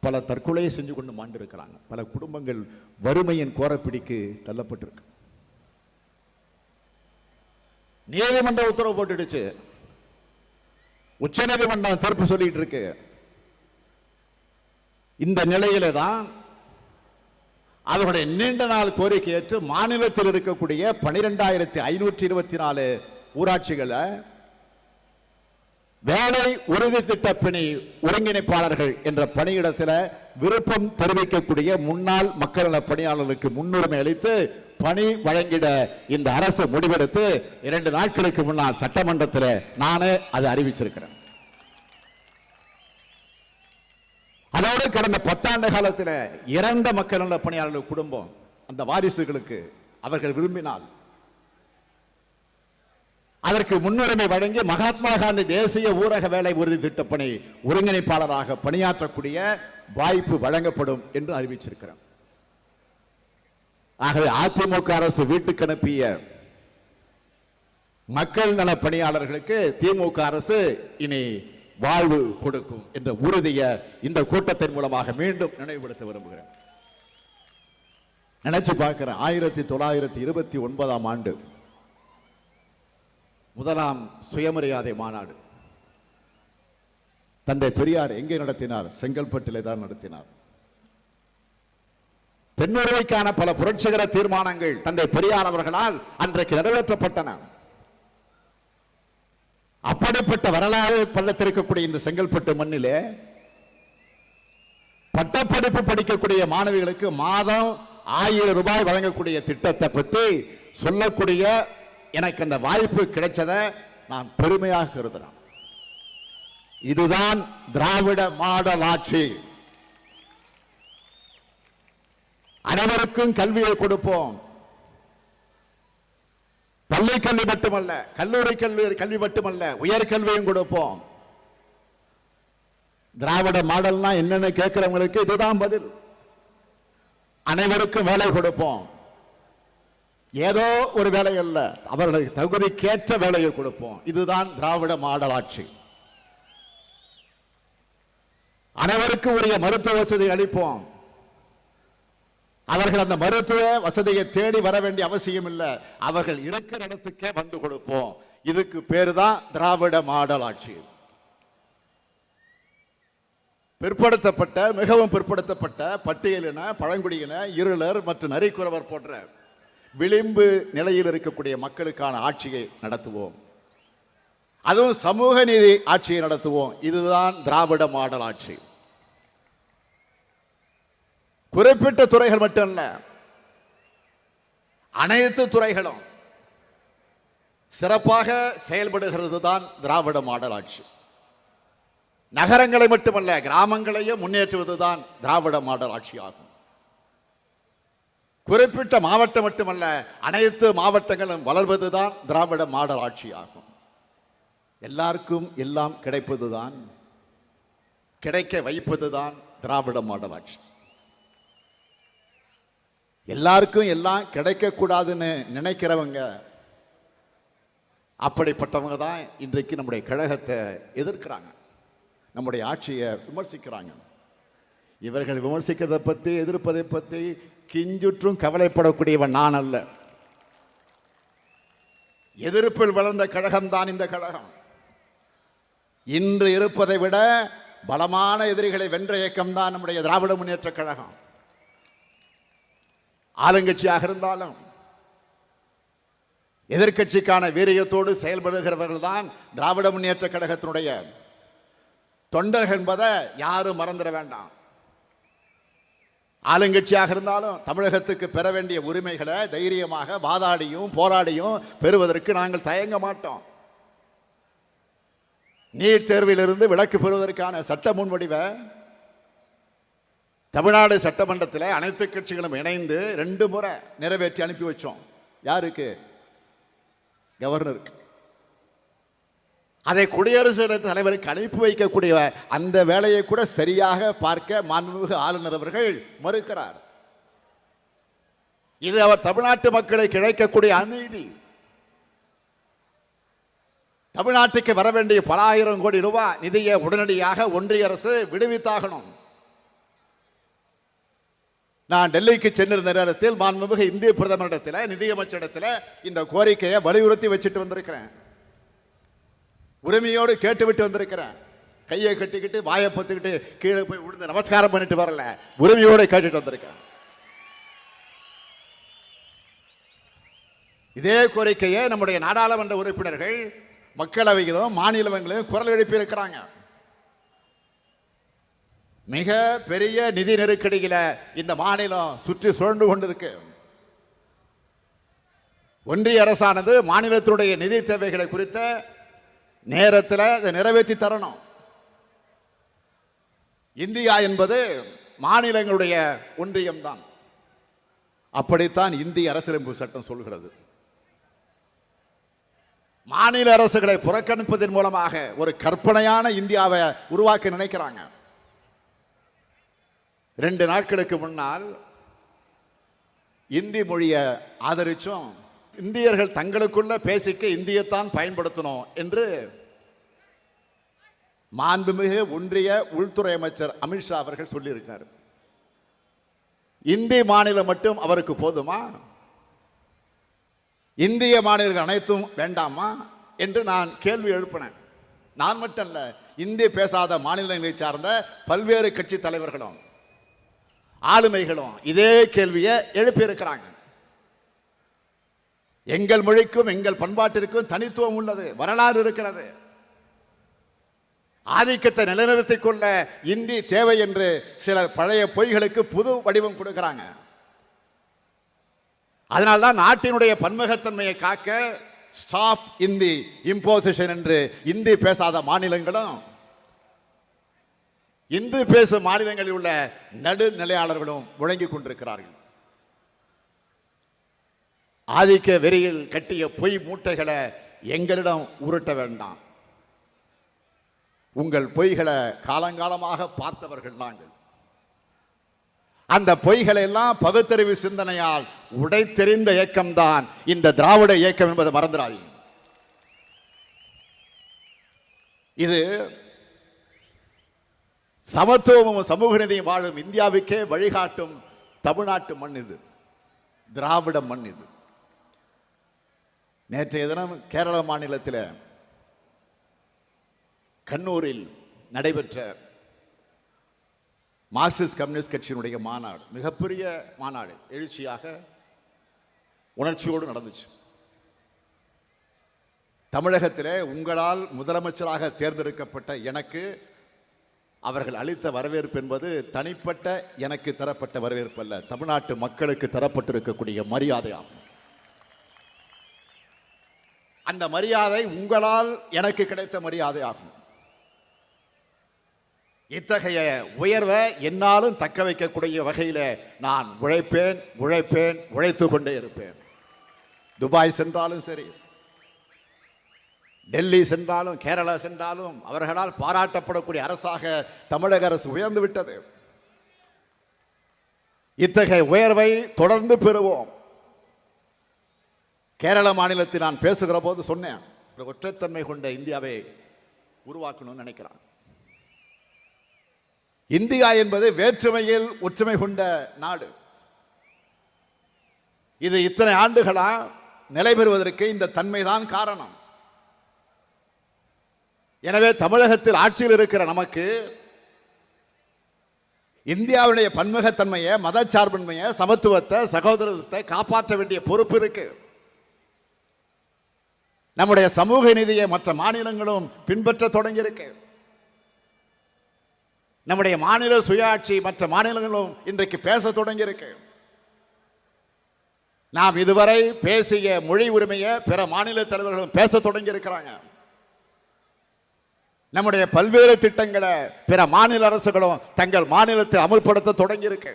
பல தற்கொலையை செஞ்சு கொண்டு மாண்டிருக்கிறாங்க. பல குடும்பங்கள் வறுமையின் கோரப்பிடிக்கு தள்ளப்பட்டிருக்கு. நீதிமன்ற உத்தரவு போட்டுடுச்சு, உச்ச நீதிமன்றம் தீர்ப்பு சொல்லிட்டு இருக்கு. இந்த நிலையில தான் அவருடைய நீண்ட நாள் கோரிக்கை ஏற்று மாநிலத்தில் இருக்கக்கூடிய 12,524 ஊராட்சிகளை வேலை உறுதி திட்ட பணி ஒருங்கிணைப்பாளர்கள் என்ற பணியிடத்தில் விருப்பம் தெரிவிக்கக்கூடிய முன்னாள் மக்கள் நல பணியாளர்களுக்கு முன்னுரிமை அளித்து பணி வழங்கிட இந்த அரசு முடிவெடுத்து 2 நாட்களுக்கு முன்னால் சட்டமன்றத்தில் நானே அதை அறிவிச்சிருக்கிறேன். அதோடு கடந்த 10 ஆண்டு காலத்தில் இறந்த மக்கள் நல பணியாளர்கள் குடும்பம், அந்த வாரிசுகளுக்கு அவர்கள் விரும்பினால் அதற்கு முன்னுரிமை வழங்கி மகாத்மா காந்தி தேசிய ஊரக வேலை உறுதி திட்டப்பணி ஒருங்கிணைப்பாளராக பணியாற்றக்கூடிய வாய்ப்பு வழங்கப்படும் என்று அறிவிச்சிருக்கிறோம். ஆகவே அதிமுக அரசு வீட்டுக்கு அனுப்பிய மக்கள் நல பணியாளர்களுக்கு திமுக அரசு இனி வாழ்வு கொடுக்கும் என்ற உறுதியை இந்த கூட்டத்தின் மூலமாக மீண்டும் நினைவுபடுத்த விரும்புகிறேன். நினைச்சு பார்க்கிறேன், 1929ஆம் ஆண்டு முதலாம் சுயமரியாதை மாநாடு தந்தை பெரியார் எங்கே நடத்தினார்? செங்கல்பட்டிலே தான் நடத்தினார். பெண்ணுரிமைக்கான பல புரட்சிகர தீர்மானங்கள் தந்தை பெரியார் அவர்களால் அன்றைக்கு நிறைவேற்றப்பட்டன. அப்படிப்பட்ட வரலாறு பள்ளத்திருக்கக்கூடிய இந்த செங்கல்பட்டு மண்ணிலே பட்டப்படிப்பு படிக்கக்கூடிய மாணவிகளுக்கு மாதம் 1000 ரூபாய் வழங்கக்கூடிய திட்டத்தை பற்றி சொல்லக்கூடிய எனக்கு அந்த வாய்ப்பு கிடைச்சதை நான் பெருமையாக கருதுகிறேன். இதுதான் திராவிட மாடல் ஆட்சி. அனைவருக்கும் கல்வியை கொடுப்போம். பள்ளி கல்வி மட்டுமல்ல, கல்லூரி கல்வி மட்டுமல்ல, உயர்கல்வியும் கொடுப்போம். திராவிட மாடல்னா என்னன்னு கேட்கிறவங்களுக்கு இதுதான் பதில். அனைவருக்கும் வேலை கொடுப்போம். ஏதோ ஒரு வேலை அல்ல, அவர்களுக்கு தகுதிக்கேற்ற வேலையை கொடுப்போம். இதுதான் திராவிட மாடல் ஆட்சி. அனைவருக்கும் உரிய மருத்துவ வசதி அளிப்போம். அவர்கள் அந்த மருத்துவ வசதியை தேடி வர வேண்டிய அவசியம் இல்லை, அவர்கள் இருக்கிற இடத்துக்கே வந்து கொடுப்போம். இதுக்கு பேரு தான் திராவிட மாடல் ஆட்சி. பிற்படுத்தப்பட்ட, மிகவும் பிற்படுத்தப்பட்ட பட்டியலின, பழங்குடியின, இருளர் மற்றும் நரிக்குறவர் போன்ற விளிம்பு நிலையில் இருக்கக்கூடிய மக்களுக்கான ஆட்சியை நடத்துவோம். அதுவும் சமூக நீதி ஆட்சியை நடத்துவோம். இதுதான் திராவிட மாடல் ஆட்சி. குறிப்பிட்ட துறைகள் மட்டுமல்ல, அனைத்து துறைகளும் சிறப்பாக செயல்படுகிறது தான் திராவிட மாடல் ஆட்சி. நகரங்களை மட்டுமல்ல, கிராமங்களையும் முன்னேற்றுவதுதான் திராவிட மாடல் ஆட்சி ஆகும். குறிப்பிட்ட மாவட்டம் மட்டுமல்ல, அனைத்து மாவட்டங்களும் வளர்வதுதான் திராவிட மாடல் ஆட்சி ஆகும். எல்லாருக்கும் எல்லாம் கிடைப்பதுதான், கிடைக்க வைப்பதுதான் திராவிட மாடல் ஆட்சி. எல்லாருக்கும் எல்லாம் கிடைக்க கூடாதுன்னு நினைக்கிறவங்க, அப்படிப்பட்டவங்க தான் இன்றைக்கு நம்முடைய கழகத்தை எதிர்க்கிறாங்க, நம்முடைய ஆட்சியை விமர்சிக்கிறாங்க. இவர்கள் விமர்சிக்கிறதை பற்றி, எதிர்ப்பதை பற்றி கிஞ்சுற்றும் கவலைப்படக்கூடியவன் நான் அல்ல. எதிர்ப்பில் வளர்ந்த கழகம் தான் இந்த கழகம். இன்று இருப்பதை விட பலமான எதிரிகளை வென்ற இயக்கம் தான் நம்முடைய திராவிட முன்னேற்ற கழகம். ஆளுங்கட்சியாக இருந்தாலும் எதிர்கட்சிக்கான வீரியத்தோடு செயல்படுகிறவர்கள் தான் திராவிட முன்னேற்ற கழகத்தினுடைய தொண்டர்கள் என்பதை யாரும் மறந்துட வேண்டாம். ஆளுங்கட்சியாக இருந்தாலும் தமிழகத்துக்கு பெற வேண்டிய உரிமைகளை தைரியமாக வாதாடியும் போராடியும் பெறுவதற்கு நாங்கள் தயங்க மாட்டோம். நீட் தேர்விலிருந்து விலக்கு பெறுவதற்கான சட்ட முன்வடிவை தமிழ்நாடு சட்டமன்றத்தில் அனைத்து கட்சிகளும் இணைந்து 2 முறை நிறைவேற்றி அனுப்பி வச்சோம். யாருக்கு? கவர்னருக்கு. அதை குடியரசுத் தலைவருக்கு அனுப்பி வைக்கக்கூடிய அந்த வேலையை கூட சரியாக பார்க்க மாண்புமிகு ஆளுநர் அவர்கள் மறுக்கிறார். இது அவர் தமிழ்நாட்டு மக்களுக்கு கிடைக்கக்கூடிய அநீதி. தமிழ்நாட்டுக்கு வர வேண்டிய பல ஆயிரம் கோடி ரூபாய் நிதியை உடனடியாக ஒன்றிய அரசு விடுவித்தாகணும். நான் டெல்லிக்கு சென்றிருந்த நேரத்தில் மாண்புமிகு இந்திய பிரதமரிடத்தில், நிதியமைச்சரிடத்தில் இந்த கோரிக்கையை வலியுறுத்தி வச்சுட்டு வந்திருக்கிறேன். உரிமையோடு கேட்டுவிட்டு வந்திருக்கிறேன். கையை கட்டிக்கிட்டு வாயை பத்துக்கிட்டு கீழே போய் விழுந்து நமஸ்காரம் பண்ணிட்டு வரல, உரிமையோடு கேட்டுட்டு வந்திருக்கிறேன். இதே கோரிக்கையை நம்முடைய நாடாளுமன்ற உறுப்பினர்கள் மக்களவையிலும் மாநிலங்களிலும் குரல் எழுப்பி இருக்கிறாங்க. மிக பெரிய நிதி நெருக்கடியில இந்த மாநிலம் சுற்றி சுழன்று கொண்டிருக்கு. ஒன்றிய அரசானது மாநிலத்தினுடைய நிதி தேவைகளை குறித்த நேரத்தில் அதை நிறைவேற்றி தரணும். இந்தியா என்பது மாநிலங்களுடைய ஒன்றியம் தான். அப்படித்தான் இந்திய அரசியலமைப்பு சட்டம் சொல்கிறது. மாநில அரசுகளை புறக்கணிப்பதன் மூலமாக ஒரு கற்பனையான இந்தியாவை உருவாக்க நினைக்கிறாங்க. 2 நாட்களுக்கு முன்னால் இந்தி மொழியை ஆதரிச்சும் இந்தியர்கள் தங்களுக்குள்ள பேசிக்க இந்தியத்தான் பயன்படுத்தணும் என்று மாண்புமிகு ஒன்றிய உள்துறை அமைச்சர் அமித்ஷா அவர்கள் சொல்லியிருக்கார். இந்தி மாநிலம் மட்டும் அவருக்கு போதுமா? இந்திய மாநிலங்கள் அனைத்தும் வேண்டாமா என்று நான் கேள்வி எழுப்பினேன். நான் மட்டும் அல்ல, இந்தி பேசாத மாநிலங்களை சார்ந்த பல்வேறு கட்சி தலைவர்களும் ஆளுமைகளும் இதே கேள்வியை எழுப்பியிருக்கிறாங்க. எங்கள் மொழிக்கும் எங்கள் பண்பாட்டிற்கும் தனித்துவம் உள்ளது, வரலாறு இருக்கிறது. ஆதிக்கத்தை நிலைநிறுத்திக் கொள்ள இந்தி தேவை என்று சில பழைய பொய்களுக்கு புது வடிவம் கொடுக்கிறாங்க. அதனால்தான் நாட்டினுடைய பன்முகத்தன்மையை காக்க ஸ்டாப் இந்தி இம்போசிஷன் என்று இந்தி பேசாத மாநிலங்களும் இந்தி பேசும் மாநிலங்களில் உள்ள நடுநிலையாளர்களும் முழங்கிக் கொண்டிருக்கிறார்கள். ஆதிக்க வெறியில் கட்டிய பொய் மூட்டைகளை எங்களிடம் உருட்ட வேண்டாம். உங்கள் பொய்களை காலங்காலமாக பார்த்தவர்கள் நாங்கள். அந்த பொய்களை எல்லாம் பகுத்தறிவு சிந்தனையால் உடைத்தெறிந்த இயக்கம்தான் இந்த திராவிட இயக்கம் என்பதை மறந்துடாதீங்க. இது சமத்துவமும் சமூக நீதியும் வாழும் இந்தியாவுக்கே வழிகாட்டும் தமிழ்நாட்டு மண், இது திராவிட மண். இது நேற்றைய தினம் கேரள மாநிலத்தில் கண்ணூரில் நடைபெற்ற மார்க்சிஸ்ட் கம்யூனிஸ்ட் கட்சியினுடைய மாநாடு, மிகப்பெரிய மாநாடு, எழுச்சியாக உணர்ச்சியோடு நடந்துச்சு. தமிழகத்திலே உங்களால் முதலமைச்சராக தேர்ந்தெடுக்கப்பட்ட எனக்கு அவர்கள் அளித்த வரவேற்பு என்பது தனிப்பட்ட எனக்கு தரப்பட்ட வரவேற்பு அல்ல, தமிழ்நாட்டு மக்களுக்கு தரப்பட்டிருக்கக்கூடிய மரியாதையாகும். அந்த மரியாதை உங்களால் எனக்கு கிடைத்த மரியாதையாகும். இத்தகைய உயர்வை என்னாலும் தக்க வைக்கக்கூடிய வகையில் நான் உழைப்பேன், உழைத்து கொண்டே இருப்பேன். துபாய் சென்றாலும் சரி, டெல்லி சென்றாலும், கேரளா சென்றாலும் அவர்களால் பாராட்டப்படக்கூடிய அரசாக தமிழக அரசு உயர்ந்து விட்டது. இத்தகைய உயர்வை தொடர்ந்து பெறுவோம். கேரள மாநிலத்தில் நான் பேசுகிற போது சொன்னேன், ஒற்றைத்தன்மை கொண்ட இந்தியாவை உருவாக்கணும்னு நினைக்கிறான். இந்தியா என்பது வேற்றுமையில் ஒற்றுமை கொண்ட நாடு. இது இத்தனை ஆண்டுகளா நிலை பெறுவதற்கு இந்த தன்மைதான் காரணம். எனவே தமிழகத்தில் ஆட்சியில் இருக்கிற நமக்கு இந்தியாவுடைய பன்முகத்தன்மையை, மதச்சார்பின்மையை, சமத்துவத்தை, சகோதரத்தை காப்பாற்ற வேண்டிய பொறுப்பு இருக்கு. நம்முடைய சமூக நீதியை மற்ற மாநிலங்களும் பின்பற்ற தொடங்கி இருக்கு. நம்முடைய மாநில சுயாட்சி மற்ற மாநிலங்களும் இன்றைக்கு பேச தொடங்கி இருக்கு. நாம் இதுவரை பேசிய மொழி உரிமையை பிற மாநில தலைவர்களும் பேச தொடங்கி இருக்கிறாங்க. நம்முடைய பல்வேறு திட்டங்களை பிற மாநில அரசுகளும் தங்கள் மாநிலத்தில் அமல்படுத்த தொடங்கி இருக்கு.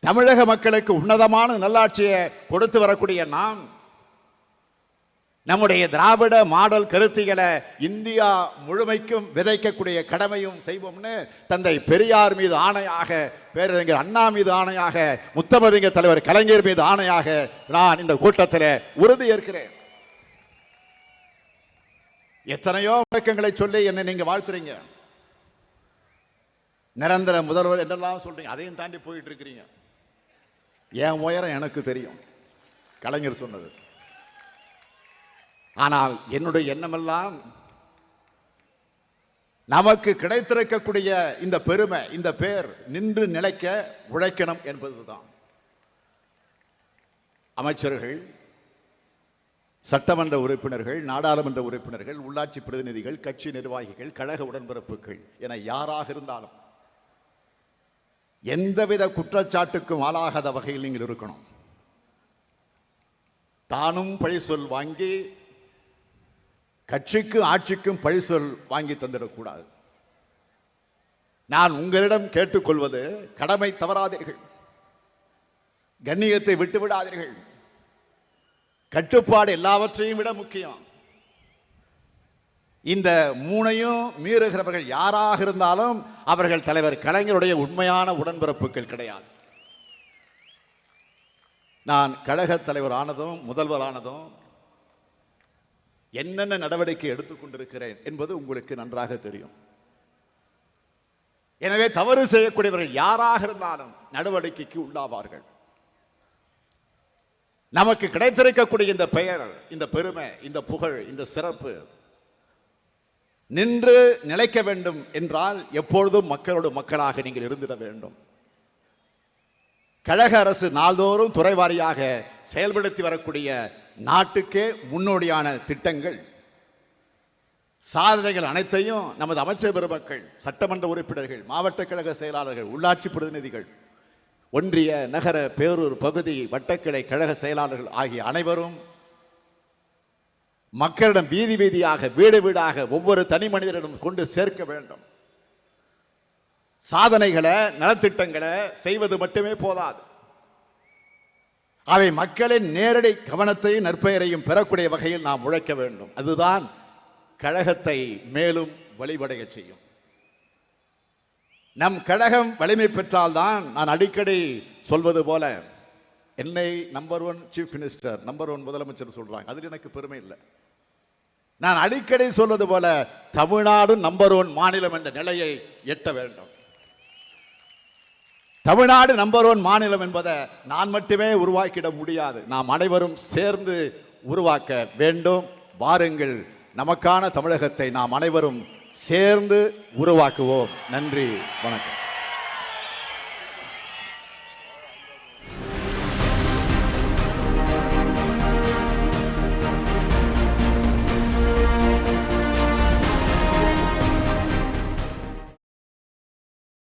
தமிழக மக்களுக்கு உன்னதமான நல்லாட்சியை கொடுத்து வரக்கூடிய நாம் நம்முடைய திராவிட மாடல் கருத்திகளை இந்தியா முழுமைக்கும் விதைக்கக்கூடிய கடமையும் செய்வோம்னு தந்தை பெரியார் மீது ஆணையாக, பேரறிஞர் அண்ணா மீது ஆணையாக, முத்தமிழறிஞர் தலைவர் கலைஞர் மீது ஆணையாக நான் இந்த கூட்டத்தில் உறுதியேற்கிறேன். எத்தனையோ வழக்கங்களை சொல்லி என்னை நீங்க வாழ்த்துறீங்க, நிரந்தர முதல்வர் என்றெல்லாம் சொல்றீங்க. அதையும் தாண்டி போயிட்டு இருக்கிறீங்க. என் உயரம் எனக்கு தெரியும், கலைஞர் சொன்னது. ஆனால் என்னுடைய எண்ணமெல்லாம் நமக்கு கிடைத்திருக்கக்கூடிய இந்த பெருமை, இந்த பேர் நின்று நிலைக்க உழைக்கணும் என்பதுதான். அமைச்சர்கள், சட்டமன்ற உறுப்பினர்கள், நாடாளுமன்ற உறுப்பினர்கள், உள்ளாட்சி பிரதிநிதிகள், கட்சி நிர்வாகிகள், கழக உடன்பிறப்புகள் என யாராக இருந்தாலும் எந்தவித குற்றச்சாட்டுக்கும் ஆளாகாத வகையில் நீங்கள் இருக்கணும். தானும் பழி சொல் வாங்கி கட்சிக்கும் ஆட்சிக்கும் பழி சொல் வாங்கி தந்திடக்கூடாது. நான் உங்களிடம் கேட்டுக்கொள்வது, கடமை தவறாதீர்கள், கண்ணியத்தை விட்டுவிடாதீர்கள். கட்டுப்பாடு எல்லாவற்றையும் விட முக்கியம். இந்த மூணையும் மீறுகிறவர்கள் யாராக இருந்தாலும் அவர்கள் தலைவர் கலைஞருடைய உண்மையான உடன்பிறப்புகள் கிடையாது. நான் கழக தலைவர் ஆனதும் முதல்வர் ஆனதும் என்னென்ன நடவடிக்கை எடுத்துக்கொண்டிருக்கிறேன் என்பது உங்களுக்கு நன்றாக தெரியும். எனவே தவறு செய்யக்கூடியவர்கள் யாராக இருந்தாலும் நடவடிக்கைக்கு உள்ளாவார்கள். நமக்கு கிடைத்திருக்கக்கூடிய இந்த பெயர், இந்த பெருமை, இந்த புகழ், இந்த சிறப்பு நின்று நிலைக்க வேண்டும் என்றால் எப்பொழுதும் மக்களோடு மக்களாக நீங்கள் இருந்திட வேண்டும். கழக அரசு நாள்தோறும் துறை வாரியாக செயல்படுத்தி வரக்கூடிய நாட்டுக்கே முன்னோடியான திட்டங்கள், சாதனைகள் அனைத்தையும் நமது அமைச்சர் பெருமக்கள், சட்டமன்ற உறுப்பினர்கள், மாவட்ட கழக செயலாளர்கள், உள்ளாட்சி பிரதிநிதிகள், ஒன்றிய, நகர, பேரூர், பகுதி, வட்டக்கிளை கழக செயலாளர்கள் ஆகிய அனைவரும் மக்களிடம் வீதி வீதியாக, வீடு வீடாக ஒவ்வொரு தனி மனிதரிடம் கொண்டு சேர்க்க வேண்டும். சாதனைகளை, நலத்திட்டங்களை செய்வது மட்டுமே போதாது. அவை மக்களின் நேரடி கவனத்தையும் நற்பெயரையும் பெறக்கூடிய வகையில் நாம் உழைக்க வேண்டும். அதுதான் கழகத்தை மேலும் வலிவடைய செய்யும். நம் கழகம் வலிமை பெற்றால்தான், நான் அடிக்கடி சொல்வது போல, என்னை நம்பர் 1 சீஃப் மினிஸ்டர், நம்பர் 1 முதலமைச்சர் சொல்றாங்க, அதில் எனக்கு பெருமை இல்லை. நான் அடிக்கடி சொல்வது போல தமிழ்நாடு நம்பர் 1 மாநிலம் என்ற நிலையை எட்ட வேண்டும். தமிழ்நாடு நம்பர் 1 மாநிலம் என்பதை நான் மட்டுமே உருவாக்கிட முடியாது. நாம் அனைவரும் சேர்ந்து உருவாக்க வேண்டும். வாருங்கள், நமக்கான தமிழகத்தை நாம் அனைவரும் சேர்ந்து உருவாக்குவோம். நன்றி, வணக்கம்.